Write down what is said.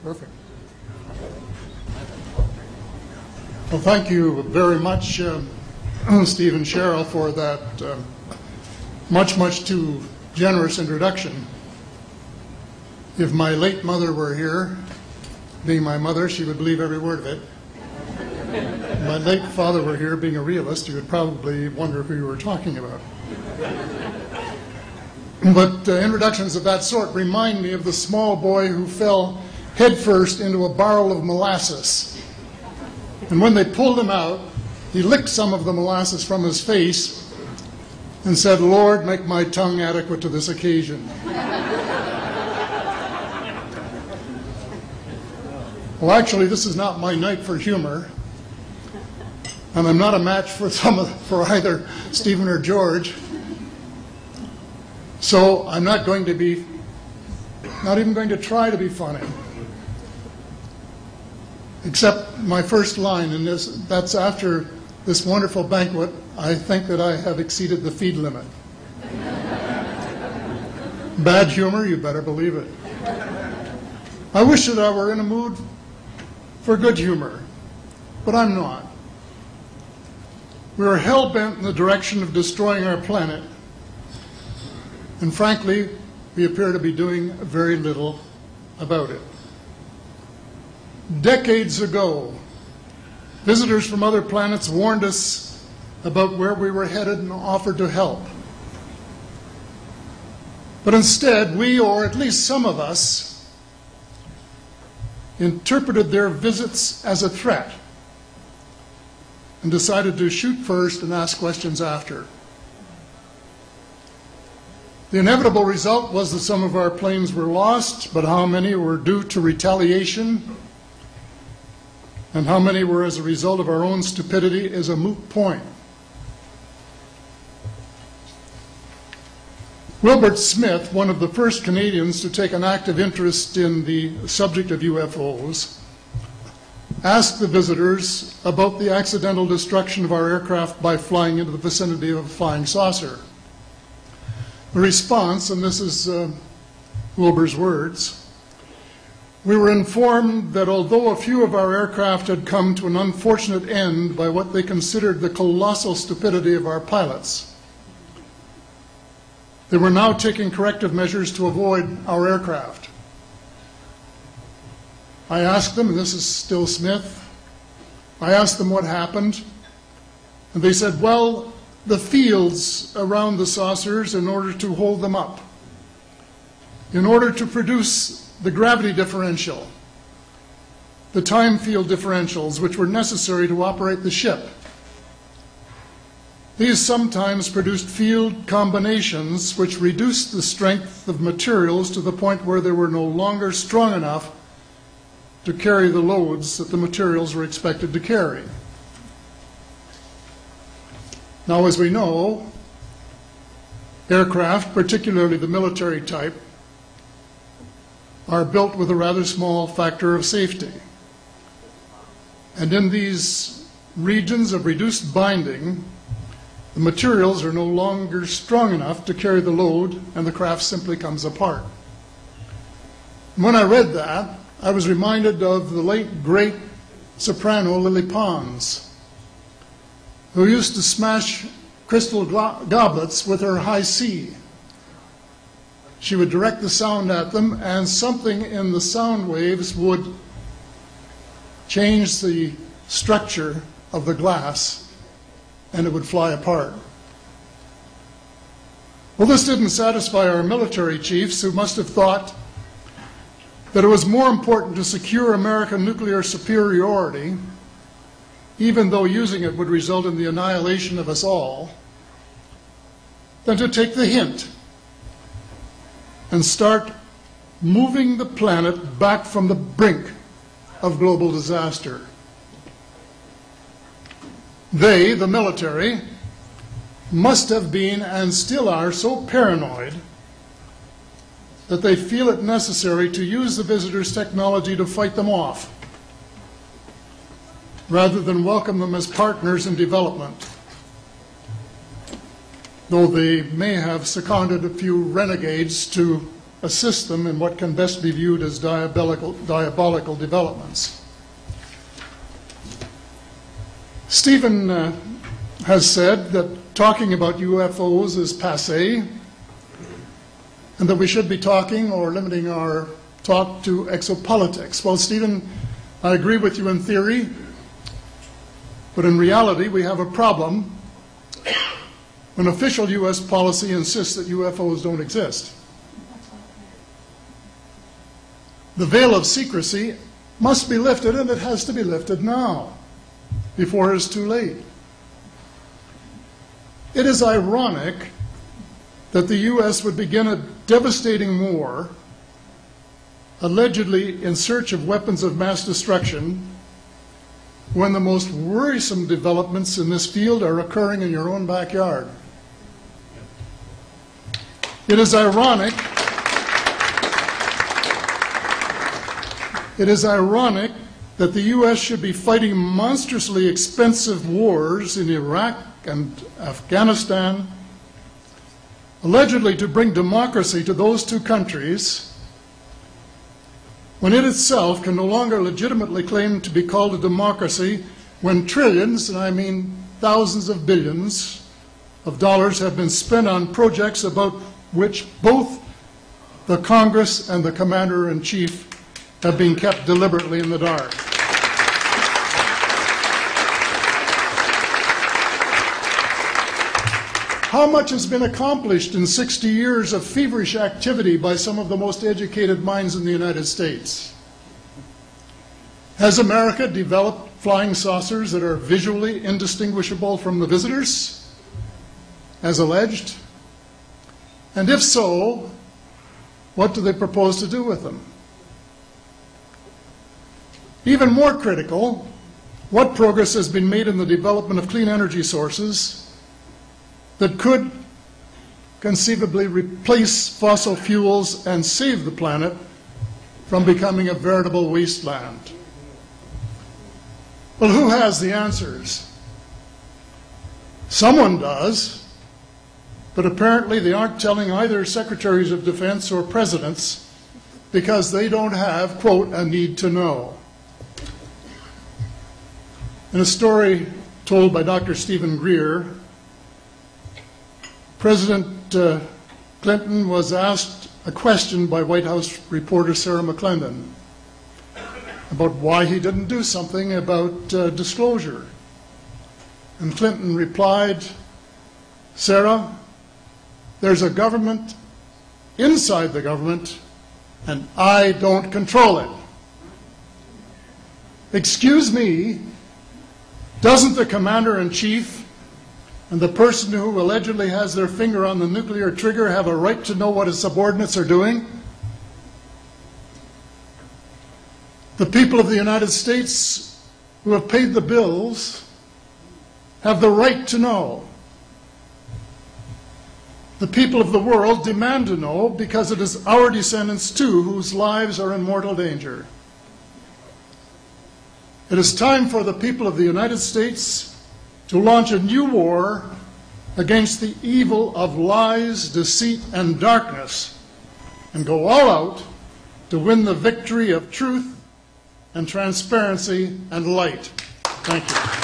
Perfect. Well, thank you very much, Steve and Cheryl, for that much too generous introduction. If my late mother were here, being my mother, she would believe every word of it. If my late father were here, being a realist, he would probably wonder who you were talking about. But introductions of that sort remind me of the small boy who fell headfirst into a barrel of molasses. And when they pulled him out, he licked some of the molasses from his face and said, "Lord, make my tongue adequate to this occasion." Well, actually, this is not my night for humor, and I'm not a match for either Stephen or George. So I'm not even going to try to be funny. Except my first line, and that's after this wonderful banquet, I think that I have exceeded the feed limit. Bad humor, you better believe it. I wish that I were in a mood for good humor, but I'm not. We are hell-bent in the direction of destroying our planet, and frankly, we appear to be doing very little about it. Decades ago, visitors from other planets warned us about where we were headed and offered to help. But instead, we, or at least some of us, interpreted their visits as a threat and decided to shoot first and ask questions after. The inevitable result was that some of our planes were lost, but how many were due to retaliation and how many were as a result of our own stupidity is a moot point. Wilbert Smith, one of the first Canadians to take an active interest in the subject of UFOs, asked the visitors about the accidental destruction of our aircraft by flying into the vicinity of a flying saucer. The response, and this is Wilbur's words, "We were informed that although a few of our aircraft had come to an unfortunate end by what they considered the colossal stupidity of our pilots, they were now taking corrective measures to avoid our aircraft." I asked them, and this is still Smith, I asked them what happened, and they said, "Well, the fields around the saucers in order to hold them up, in order to produce the gravity differential, the time field differentials which were necessary to operate the ship. These sometimes produced field combinations which reduced the strength of materials to the point where they were no longer strong enough to carry the loads that the materials were expected to carry." Now, as we know, aircraft, particularly the military type, are built with a rather small factor of safety. And in these regions of reduced binding, the materials are no longer strong enough to carry the load, and the craft simply comes apart. When I read that, I was reminded of the late, great soprano Lily Pons, who used to smash crystal goblets with her high C. She would direct the sound at them, and something in the sound waves would change the structure of the glass, and it would fly apart. Well, this didn't satisfy our military chiefs, who must have thought that it was more important to secure American nuclear superiority, even though using it would result in the annihilation of us all, than to take the hint and start moving the planet back from the brink of global disaster. They, the military, must have been and still are so paranoid that they feel it necessary to use the visitors' technology to fight them off, rather than welcome them as partners in development, though they may have seconded a few renegades to assist them in what can best be viewed as diabolical developments. Stephen has said that talking about UFOs is passé, and that we should be talking or limiting our talk to exopolitics. Well, Stephen, I agree with you in theory, but in reality we have a problem when official U.S. policy insists that UFOs don't exist. The veil of secrecy must be lifted, and it has to be lifted now, before it is too late. It is ironic that the U.S. would begin a devastating war, allegedly in search of weapons of mass destruction, when the most worrisome developments in this field are occurring in your own backyard. It is ironic that the U.S. should be fighting monstrously expensive wars in Iraq and Afghanistan, allegedly to bring democracy to those two countries, when it itself can no longer legitimately claim to be called a democracy, when trillions, and I mean thousands of billions of dollars, have been spent on projects about which both the Congress and the Commander-in-Chief have been kept deliberately in the dark. How much has been accomplished in 60 years of feverish activity by some of the most educated minds in the United States? Has America developed flying saucers that are visually indistinguishable from the visitors, as alleged? And if so, what do they propose to do with them? Even more critical, what progress has been made in the development of clean energy sources that could conceivably replace fossil fuels and save the planet from becoming a veritable wasteland? Well, who has the answers? Someone does, but apparently they aren't telling either secretaries of defense or presidents because they don't have, quote, a need to know. In a story told by Dr. Stephen Greer, President Clinton was asked a question by White House reporter Sarah McClendon about why he didn't do something about disclosure. And Clinton replied, "Sarah, there's a government inside the government, and I don't control it." Excuse me, doesn't the Commander-in-Chief and the person who allegedly has their finger on the nuclear trigger have a right to know what his subordinates are doing? The people of the United States who have paid the bills have the right to know. The people of the world demand to know because it is our descendants too whose lives are in mortal danger. It is time for the people of the United States to launch a new war against the evil of lies, deceit, and darkness, and go all out to win the victory of truth and transparency and light. Thank you.